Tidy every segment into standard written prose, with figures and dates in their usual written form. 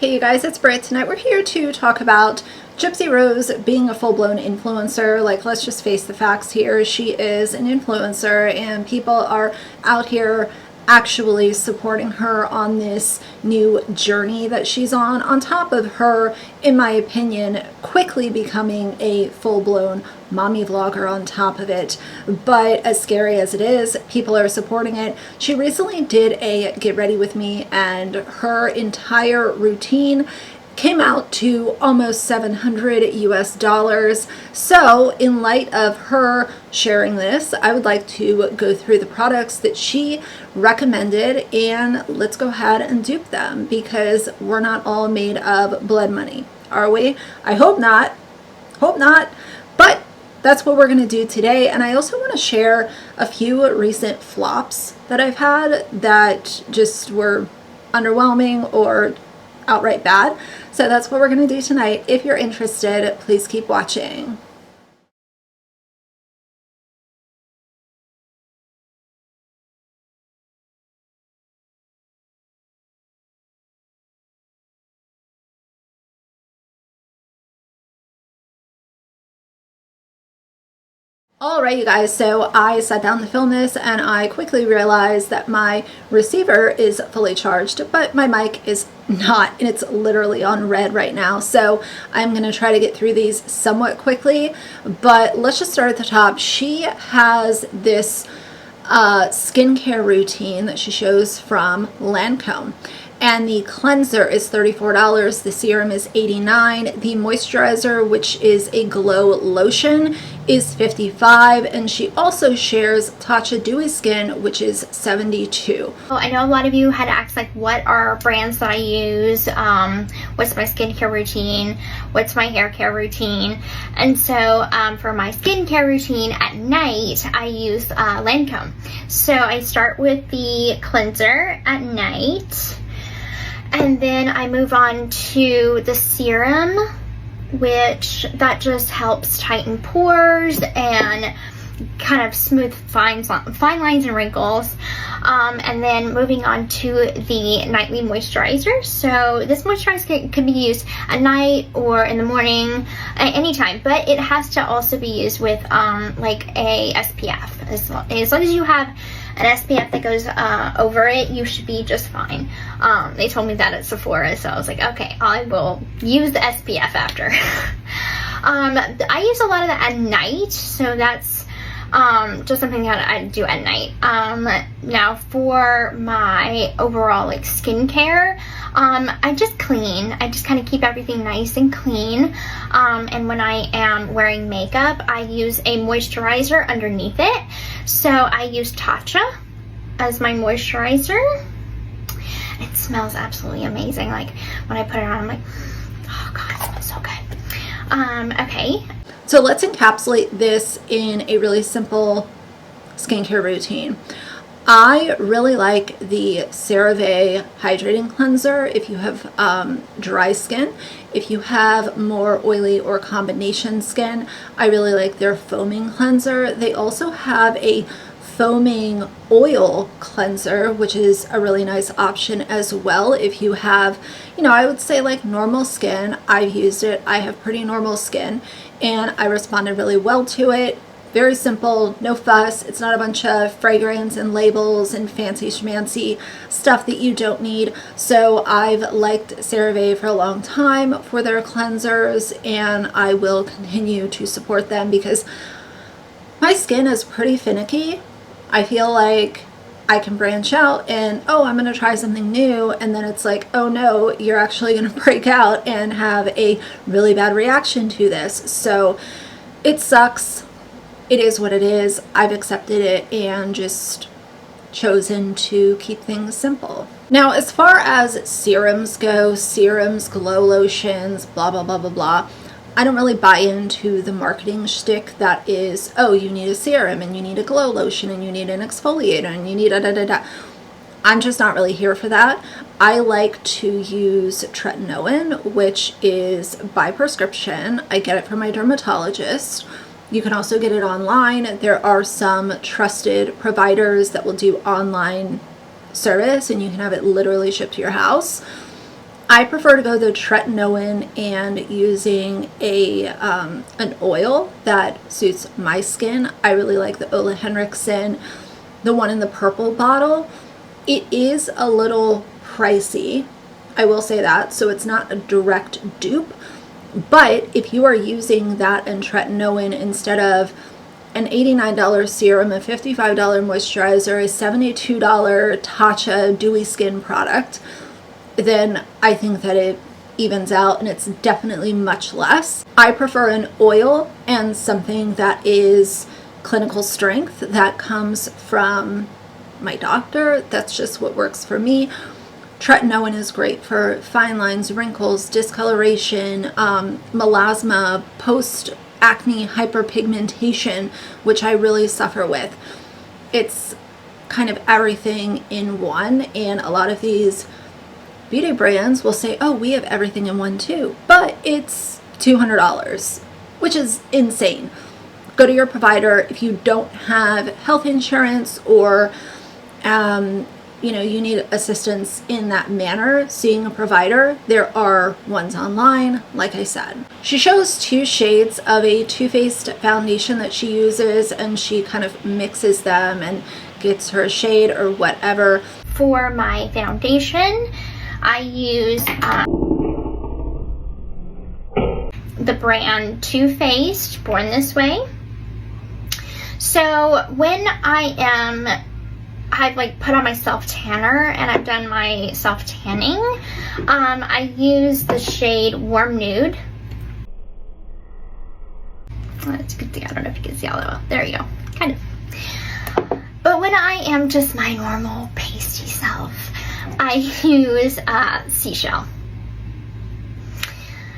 Hey you guys, it's Britt. Tonight we're here to talk about Gypsy Rose being a full-blown influencer. Like, let's just face the facts here. She is an influencer and people are out here actually supporting her on this new journey that she's on top of her, in my opinion, quickly becoming a full-blown mommy vlogger on top of it. But as scary as it is, people are supporting it. She recently did a get ready with me and her entire routine came out to almost $700 US. So in light of her sharing this, I would like to go through the products that she recommended and let's go ahead and dupe them, because we're not all made of blood money, are we? I hope not. Hope not. But that's what we're going to do today. And I also want to share a few recent flops that I've had that just were underwhelming or outright bad. So that's what we're going to do tonight. If you're interested, please keep watching. Alright you guys, so I sat down to film this and I quickly realized that my receiver is fully charged, but my mic is not, and it's literally on red right now. So I'm going to try to get through these somewhat quickly, but let's just start at the top. She has this skincare routine that she shows from Lancome. And the cleanser is $34, the serum is $89, the moisturizer, which is a glow lotion, is $55, and she also shares Tatcha Dewy Skin, which is $72. Well, I know a lot of you had asked, like, what are brands that I use, what's my skincare routine, what's my hair care routine, and so for my skincare routine at night, I use Lancome. So I start with the cleanser at night, and then I move on to the serum, which that just helps tighten pores and kind of smooth fine lines and wrinkles. And then moving on to the nightly moisturizer. So this moisturizer can be used at night or in the morning, anytime, but it has to also be used with like a SPF. As long as you have an SPF that goes over it, you should be just fine. They told me that at Sephora, so I was like, okay, I will use the SPF after. I use a lot of that at night, so that's just something that I do at night. Now for my overall like skincare, I just clean. I just kind of keep everything nice and clean. And when I am wearing makeup, I use a moisturizer underneath it. So I use Tatcha as my moisturizer. It smells absolutely amazing. Like when I put it on, I'm like, oh god, it smells so good. Okay. So let's encapsulate this in a really simple skincare routine. I really like the CeraVe Hydrating Cleanser if you have dry skin. If you have more oily or combination skin, I really like their foaming cleanser. They also have a foaming oil cleanser, which is a really nice option as well. If you have, you know, I would say like normal skin. I've used it. I have pretty normal skin and I responded really well to it. Very simple, no fuss. It's not a bunch of fragrance and labels and fancy schmancy stuff that you don't need. So I've liked CeraVe for a long time for their cleansers, and I will continue to support them because my skin is pretty finicky. I feel like I can branch out and, oh, I'm going to try something new, and then it's like, oh no, you're actually going to break out and have a really bad reaction to this. So it sucks. It is what it is. I've accepted it and just chosen to keep things simple. Now, as far as serums go, serums, glow lotions, blah, blah, blah, blah, blah, I don't really buy into the marketing shtick that is, oh, you need a serum and you need a glow lotion and you need an exfoliator and you need a da-da-da. I'm just not really here for that. I like to use tretinoin, which is by prescription. I get it from my dermatologist. You can also get it online. There are some trusted providers that will do online service and you can have it literally shipped to your house. I prefer to go the tretinoin and using an oil that suits my skin. I really like the Ole Henriksen, the one in the purple bottle. It is a little pricey, I will say that, so it's not a direct dupe. But if you are using that and tretinoin instead of an $89 serum, a $55 moisturizer, a $72 Tatcha Dewy Skin product, then I think that it evens out and it's definitely much less. I prefer an oil and something that is clinical strength that comes from my doctor. That's just what works for me. Tretinoin is great for fine lines, wrinkles, discoloration, melasma, post-acne hyperpigmentation, which I really suffer with. It's kind of everything in one, and a lot of these beauty brands will say, oh, we have everything in one too, but it's $200, which is insane. Go to your provider. If you don't have health insurance or you need assistance in that manner, seeing a provider, there are ones online, like I said. She shows 2 shades of a Too Faced foundation that she uses, and she kind of mixes them and gets her shade or whatever. For my foundation, I use the brand Too Faced Born This Way. So when I've like put on my self tanner and I've done my self tanning, I use the shade Warm Nude. That's a good thing. I don't know if you can see all of it. There you go. Kind of. But when I am just my normal pasty self, I use Seashell.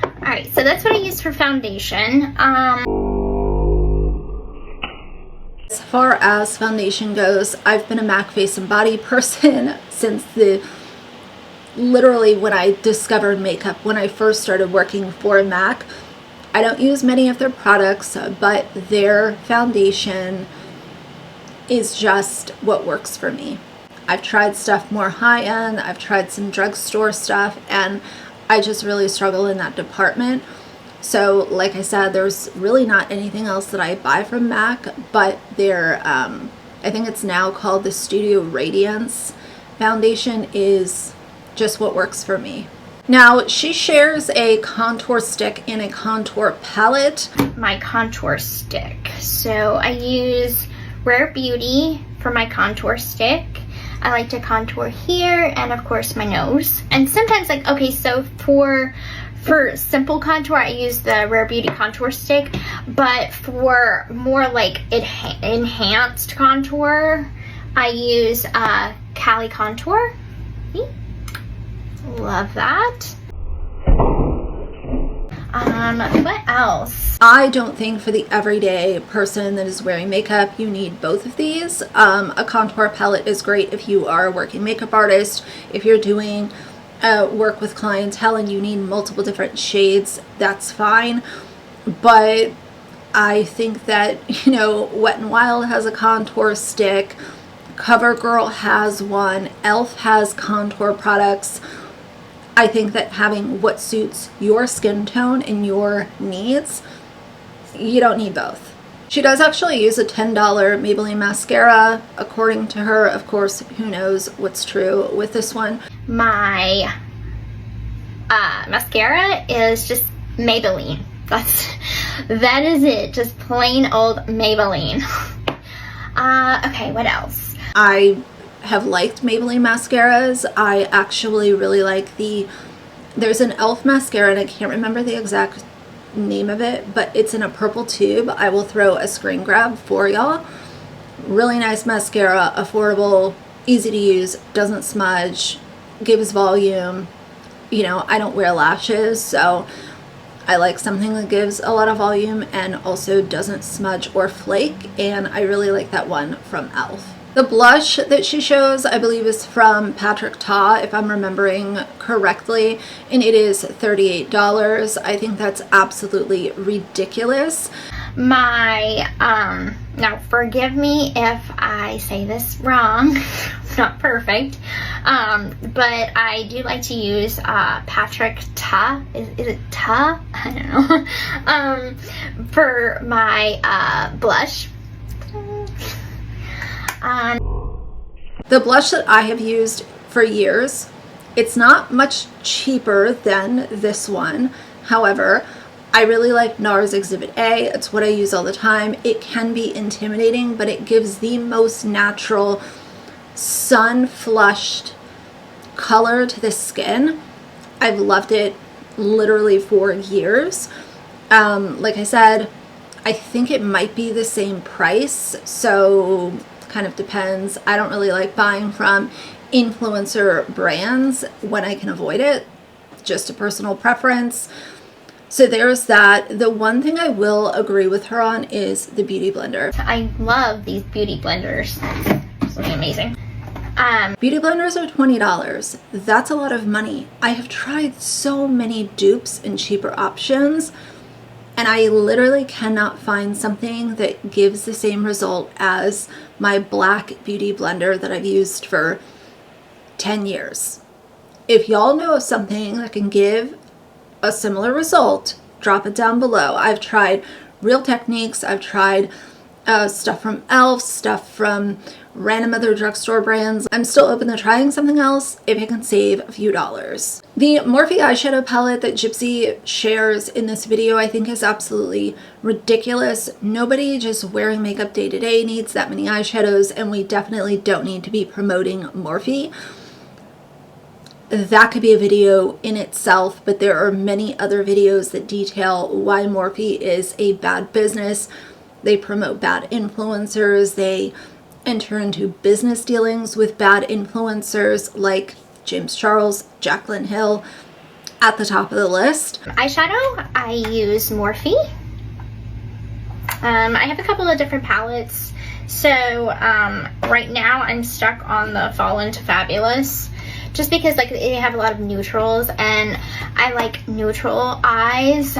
Alright, so that's what I use for foundation. As far as foundation goes, I've been a MAC Face and Body person since literally when I discovered makeup, when I first started working for MAC. I don't use many of their products, but their foundation is just what works for me. I've tried stuff more high-end, I've tried some drugstore stuff, and I just really struggle in that department. So like I said, there's really not anything else that I buy from MAC, but their, I think it's now called the Studio Radiance foundation, is just what works for me. Now, she shares a contour stick and a contour palette. My contour stick. So I use Rare Beauty for my contour stick. I like to contour here and of course my nose. And sometimes so for simple contour, I use the Rare Beauty contour stick, but for more like enhanced contour, I use Cali Contour. See? Love that. What else? I don't think for the everyday person that is wearing makeup, you need both of these. A contour palette is great if you are a working makeup artist, if you're doing work with clientele and you need multiple different shades, that's fine. But I think that, Wet n Wild has a contour stick, CoverGirl has one, e.l.f. has contour products. I think that having what suits your skin tone and your needs, you don't need both. She does actually use a $10 Maybelline mascara, according to her. Of course, who knows what's true with this one. My mascara is just Maybelline. That is it, just plain old Maybelline. Okay, what else? I have liked Maybelline mascaras. I actually really like there's an e.l.f. mascara, and I can't remember the exact name of it, but it's in a purple tube. I will throw a screen grab for y'all. Really nice mascara, affordable, easy to use, doesn't smudge, gives volume. I don't wear lashes, so I like something that gives a lot of volume and also doesn't smudge or flake, and I really like that one from e.l.f. The blush that she shows, I believe, is from Patrick Ta, if I'm remembering correctly, and it is $38. I think that's absolutely ridiculous. Now forgive me if I say this wrong, not perfect. But I do like to use Patrick Ta. Is it Ta? I don't know. For my blush. The blush that I have used for years, it's not much cheaper than this one. However, I really like NARS Exhibit A. It's what I use all the time. It can be intimidating, but it gives the most natural sun-flushed color to the skin. I've loved it literally for years. Like I said, I think it might be the same price, so kind of depends. I don't really like buying from influencer brands when I can avoid it. Just a personal preference. So there's that. The one thing I will agree with her on is the beauty blender. I love these beauty blenders. It's looking amazing. Beauty blenders are $20. That's a lot of money. I have tried so many dupes and cheaper options, and I literally cannot find something that gives the same result as my black beauty blender that I've used for 10 years. If y'all know of something that can give a similar result, drop it down below. I've tried Real Techniques, I've tried stuff from e.l.f., stuff from random other drugstore brands. I'm still open to trying something else if it can save a few dollars. The Morphe eyeshadow palette that Gypsy shares in this video I think is absolutely ridiculous. Nobody just wearing makeup day to day needs that many eyeshadows, and we definitely don't need to be promoting Morphe. That could be a video in itself, but there are many other videos that detail why Morphe is a bad business. They promote bad influencers. They enter into business dealings with bad influencers like James Charles, Jaclyn Hill, at the top of the list. Eyeshadow, I use Morphe. I have a couple of different palettes. So right now I'm stuck on the Fall Into Fabulous, just because like they have a lot of neutrals and I like neutral eyes.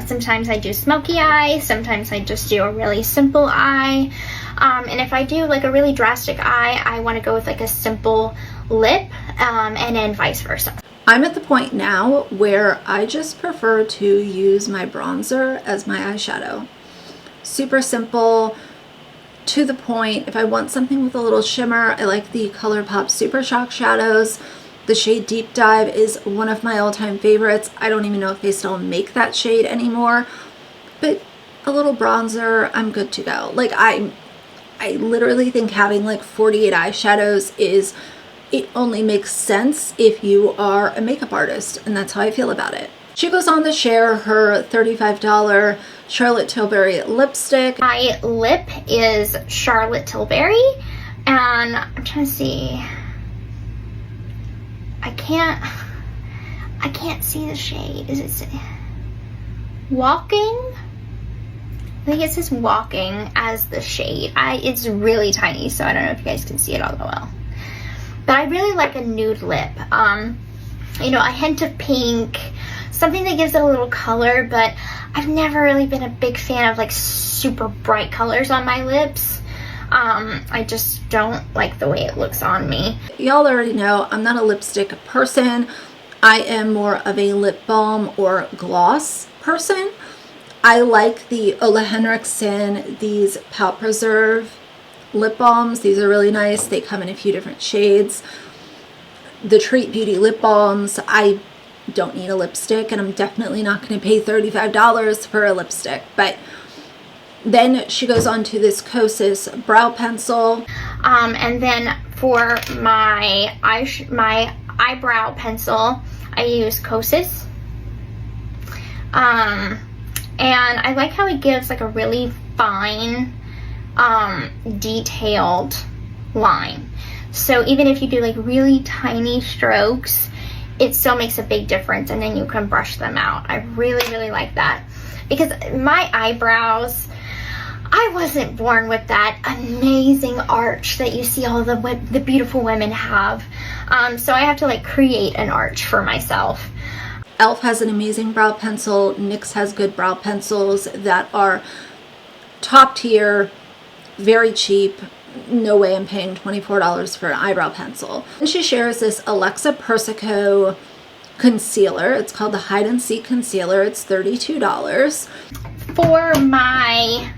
Sometimes I do smoky eyes, sometimes I just do a really simple eye. And if I do like a really drastic eye, I want to go with like a simple lip, and then vice versa. I'm at the point now where I just prefer to use my bronzer as my eyeshadow. Super simple, to the point. If I want something with a little shimmer, I like the ColourPop Super Shock shadows. The shade Deep Dive is one of my all-time favorites. I don't even know if they still make that shade anymore, but a little bronzer, I'm good to go. Like I literally think having like 48 eyeshadows it only makes sense if you are a makeup artist, and that's how I feel about it. She goes on to share her $35 Charlotte Tilbury lipstick. My lip is Charlotte Tilbury, and I'm trying to see. I can't see the shade. Is it say Walking? I think it says Walking as the shade. It's really tiny, so I don't know if you guys can see it all that well. But I really like a nude lip. You know, a hint of pink, something that gives it a little color, but I've never really been a big fan of like super bright colors on my lips. I just don't like the way it looks on me. Y'all already know I'm not a lipstick person. I am more of a lip balm or gloss person. I like the Ole Henriksen, these Pout Preserve lip balms. These are really nice. They come in a few different shades. The Treat Beauty lip balms, I don't need a lipstick, and I'm definitely not going to pay $35 for a lipstick. But then she goes on to this Kosas brow pencil. And then for my eyebrow pencil, I use Kosas. And I like how it gives like a really fine, detailed line. So even if you do like really tiny strokes, it still makes a big difference, and then you can brush them out. I really, really like that, because my eyebrows, I wasn't born with that amazing arch that you see all the beautiful women have. So I have to like create an arch for myself. e.l.f. has an amazing brow pencil. NYX has good brow pencils that are top tier, very cheap, no way I'm paying $24 for an eyebrow pencil. And she shares this Alexa Persico concealer. It's called the Hide and Seek Concealer. It's $32. For my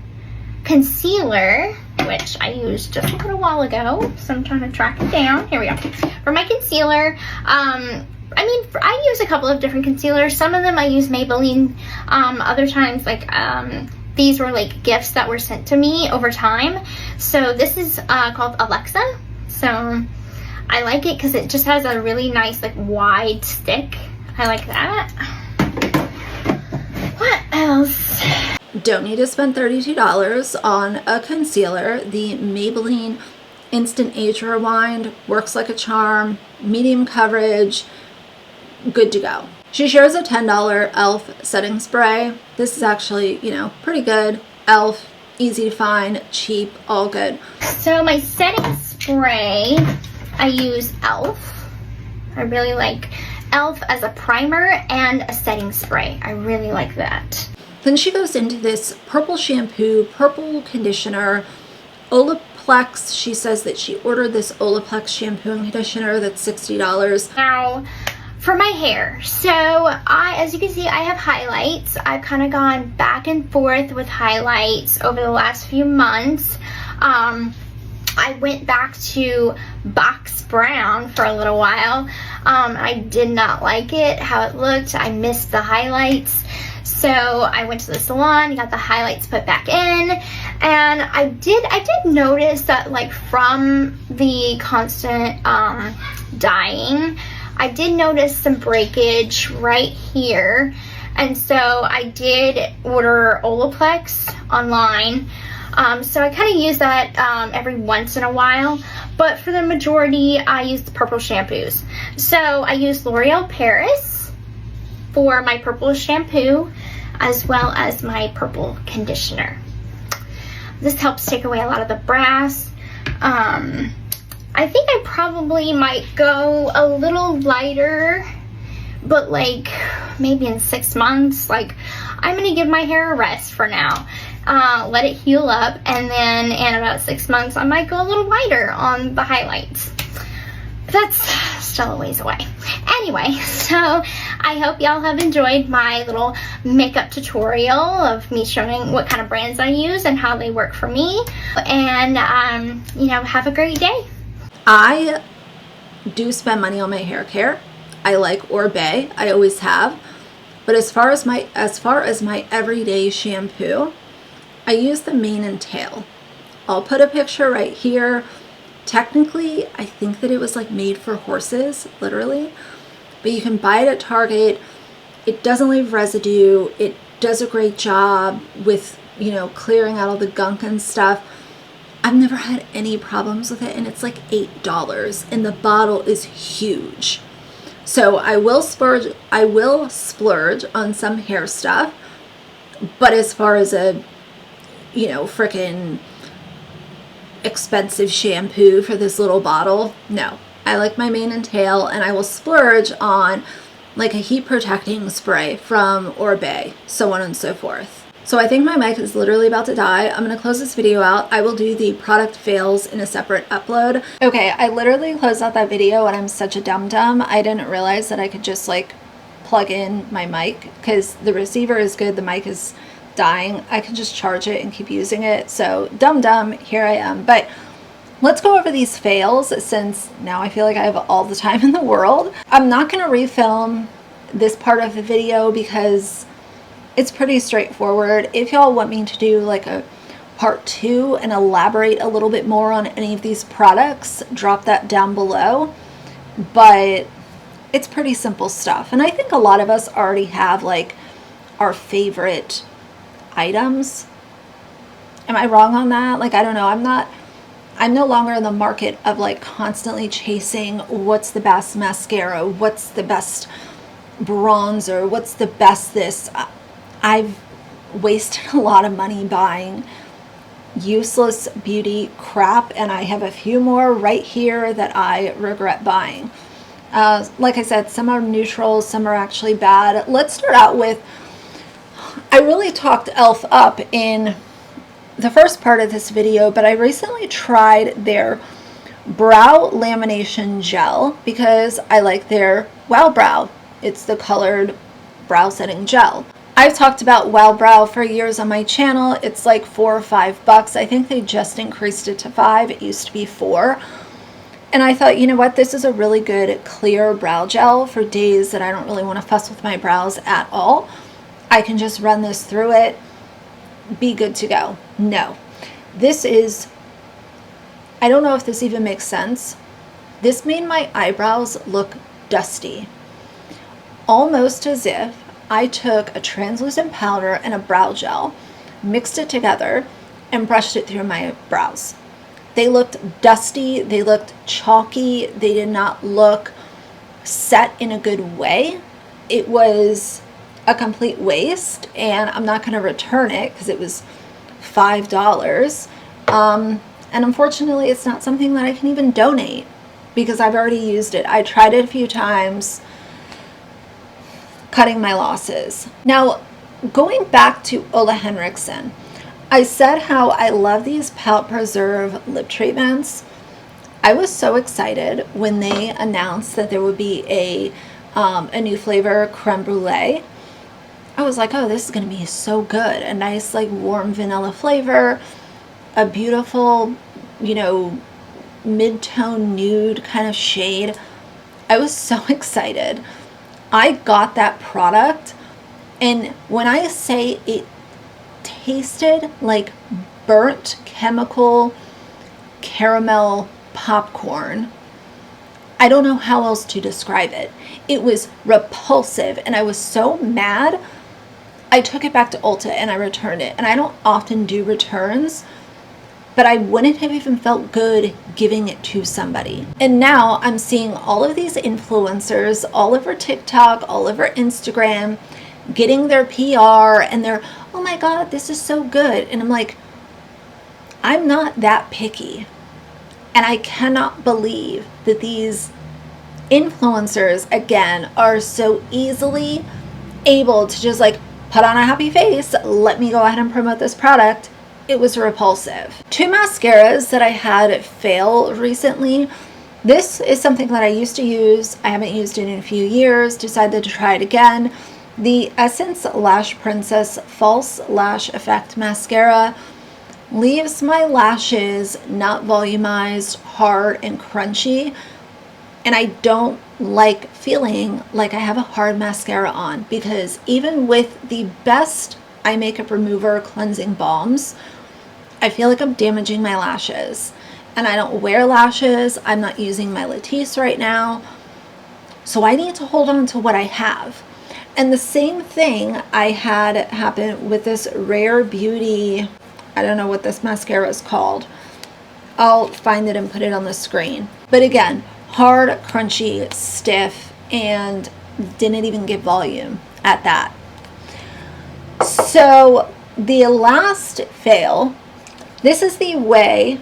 concealer, which I used just a little while ago, so I'm trying to track it down. Here we go. For my concealer, I use a couple of different concealers. Some of them I use Maybelline. Other times, like, these were like gifts that were sent to me over time. So this is called Alexa. So I like it because it just has a really nice, like, wide stick. I like that. What else? Don't need to spend $32 on a concealer. The Maybelline Instant Age Rewind works like a charm. Medium coverage. Good to go. She shares a $10 e.l.f. setting spray. This is actually, you know, pretty good. e.l.f. Easy to find, cheap, all good. So my setting spray, I use e.l.f. I really like e.l.f. as a primer and a setting spray. I really like that. Then she goes into this purple shampoo, purple conditioner, Olaplex. She says that she ordered this Olaplex shampoo and conditioner that's $60. Now, for my hair, so as you can see, I have highlights. I've kind of gone back and forth with highlights over the last few months. I went back to box brown for a little while. I did not like it, how it looked. I missed the highlights. So I went to the salon, got the highlights put back in, and I did notice that, like, from the constant dyeing, I did notice some breakage right here, and so I did order Olaplex online. So I kind of use that every once in a while, but for the majority, I use the purple shampoos. So I use L'Oreal Paris for my purple shampoo, as well as my purple conditioner. This helps take away a lot of the brass. I think I probably might go a little lighter, but like maybe in 6 months, like, I'm gonna give my hair a rest for now. Let it heal up, and then in about 6 months, I might go a little lighter on the highlights. But that's still a ways away. Anyway, so I hope y'all have enjoyed my little makeup tutorial of me showing what kind of brands I use and how they work for me. And, you know, have a great day. I do spend money on my hair care. I like Oribe. I always have. But as far as my everyday shampoo, I use the Mane and Tail. I'll put a picture right here. Technically, I think that it was like made for horses, literally. But you can buy it at Target. It doesn't leave residue. It does a great job with, you know, clearing out all the gunk and stuff. I've never had any problems with it, and it's like $8, and the bottle is huge. So I will splurge on some hair stuff, but as far as a, you know, frickin' expensive shampoo for this little bottle, no. I like my Mane and Tail, and I will splurge on like a heat protecting spray from Oribe, so on and so forth. So I think my mic is literally about to die. I'm going to close this video out. I will do the product fails in a separate upload. Okay, I literally closed out that video and I'm such a dum-dum. I didn't realize that I could just like plug in my mic because the receiver is good, the mic is dying. I can just charge it and keep using it. So dum-dum, here I am. But let's go over these fails since now I feel like I have all the time in the world. I'm not going to refilm this part of the video because it's pretty straightforward. If y'all want me to do like a part 2 and elaborate a little bit more on any of these products, drop that down below. But it's pretty simple stuff. And I think a lot of us already have like our favorite items. Am I wrong on that? Like, I don't know. I'm no longer in the market of like constantly chasing what's the best mascara, what's the best bronzer, what's the best this. I've wasted a lot of money buying useless beauty crap, and I have a few more right here that I regret buying. Like I said, some are neutral, some are actually bad. Let's start out with, I really talked e.l.f. up in the first part of this video, but I recently tried their brow lamination gel because I like their Wow Brow. It's the colored brow setting gel. I've talked about Wow Brow for years on my channel. It's like $4 or $5. I think they just increased it to $5. It used to be $4. And I thought, you know what, this is a really good clear brow gel for days that I don't really want to fuss with my brows at all. I can just run this through it, be good to go. No, this is, I don't know if this even makes sense. This made my eyebrows look dusty. Almost as if I took a translucent powder and a brow gel, mixed it together, and brushed it through my brows. They looked dusty, they looked chalky, they did not look set in a good way. It was a complete waste, and I'm not going to return it because it was $5. And unfortunately, it's not something that I can even donate because I've already used it. I tried it a few times, cutting my losses. Now, going back to Ole Henriksen, I said how I love these Pout Preserve lip treatments. I was so excited when they announced that there would be a new flavor, creme brulee. I was like, oh, this is going to be so good. A nice, like, warm vanilla flavor, a beautiful, you know, mid-tone nude kind of shade. I was so excited. I got that product, and when I say it tasted like burnt chemical caramel popcorn, I don't know how else to describe it. It was repulsive, and I was so mad. I took it back to Ulta and I returned it, and I don't often do returns, but I wouldn't have even felt good giving it to somebody. And now I'm seeing all of these influencers all over TikTok, all over Instagram, getting their PR, and they're, oh my God, this is so good. And I'm like, I'm not that picky. And I cannot believe that these influencers, again, are so easily able to just like put on a happy face, let me go ahead and promote this product. It was repulsive. 2 mascaras that I had fail recently. This is something that I used to use. I haven't used it in a few years, decided to try it again. The Essence Lash Princess False Lash Effect Mascara leaves my lashes not volumized, hard, and crunchy. And I don't like feeling like I have a hard mascara on, because even with the best eye makeup remover cleansing balms, I feel like I'm damaging my lashes. And I don't wear lashes. I'm not using my Latisse right now. So I need to hold on to what I have. And the same thing I had happen with this Rare Beauty, I don't know what this mascara is called. I'll find it and put it on the screen. But again, hard, crunchy, stiff, and didn't even give volume at that. So the last fail, this is the Way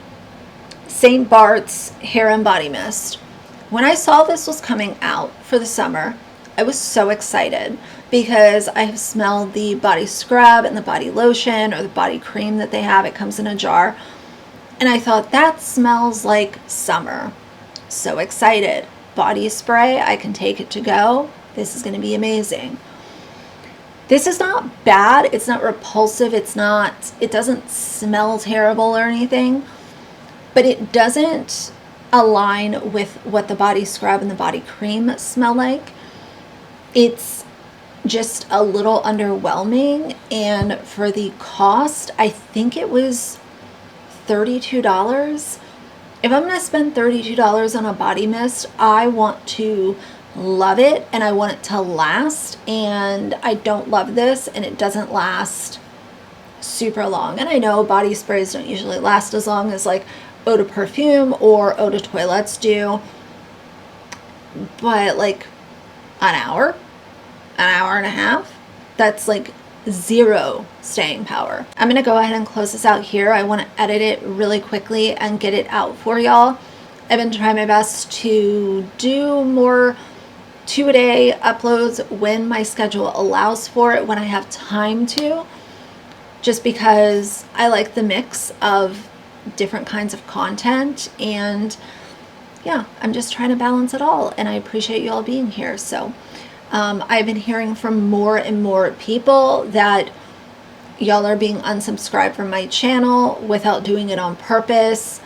St. Bart's Hair and Body Mist. When I saw this was coming out for the summer, I was so excited because I have smelled the body scrub and the body lotion or the body cream that they have. It comes in a jar. And I thought, that smells like summer. So excited. Body spray, I can take it to go. This is going to be amazing. This is not bad. It's not repulsive. It doesn't smell terrible or anything. But it doesn't align with what the body scrub and the body cream smell like. It's just a little underwhelming, and for the cost, I think it was $32. If I'm going to spend $32 on a body mist, I want to love it and I want it to last, and I don't love this, and it doesn't last super long. And I know body sprays don't usually last as long as like eau de perfume or eau de toilettes do, but like an hour and a half, that's like zero staying power. I'm gonna go ahead and close this out here. I want to edit it really quickly and get it out for y'all. I've been trying my best to do more 2-a-day uploads when my schedule allows for it, when I have time to. just because I like the mix of different kinds of content, and yeah, I'm just trying to balance it all, and I appreciate you all being here. So I've been hearing from more and more people that y'all are being unsubscribed from my channel without doing it on purpose.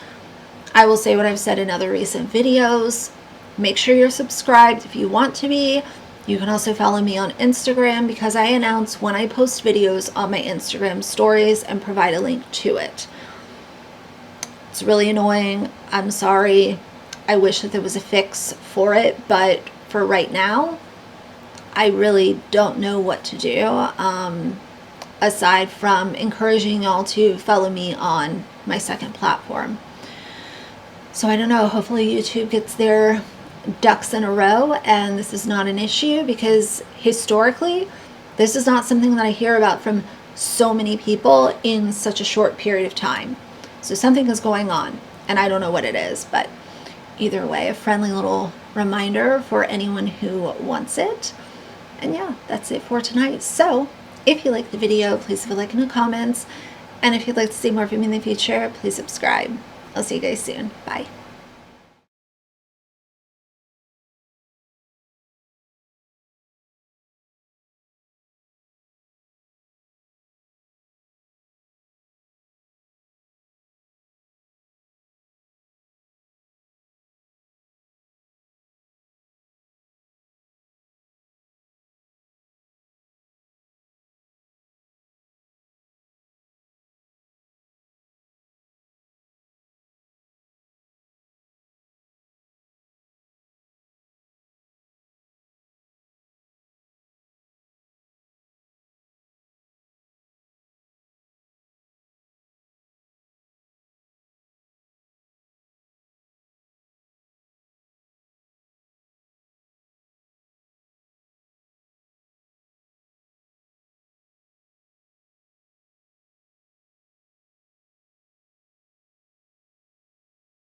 I will say what I've said in other recent videos. Make sure you're subscribed if you want to be. You can also follow me on Instagram, because I announce when I post videos on my Instagram stories and provide a link to it. It's really annoying. I'm sorry. I wish that there was a fix for it, but for right now, I really don't know what to do, aside from encouraging y'all to follow me on my second platform. So I don't know, hopefully YouTube gets their ducks in a row and this is not an issue, because historically this is not something that I hear about from so many people in such a short period of time. So something is going on and I don't know what it is, but either way, a friendly little reminder for anyone who wants it. And yeah, that's it for tonight. So if you liked the video, please leave a like in the comments, and if you'd like to see more from me in the future, please subscribe. I'll see you guys soon. Bye.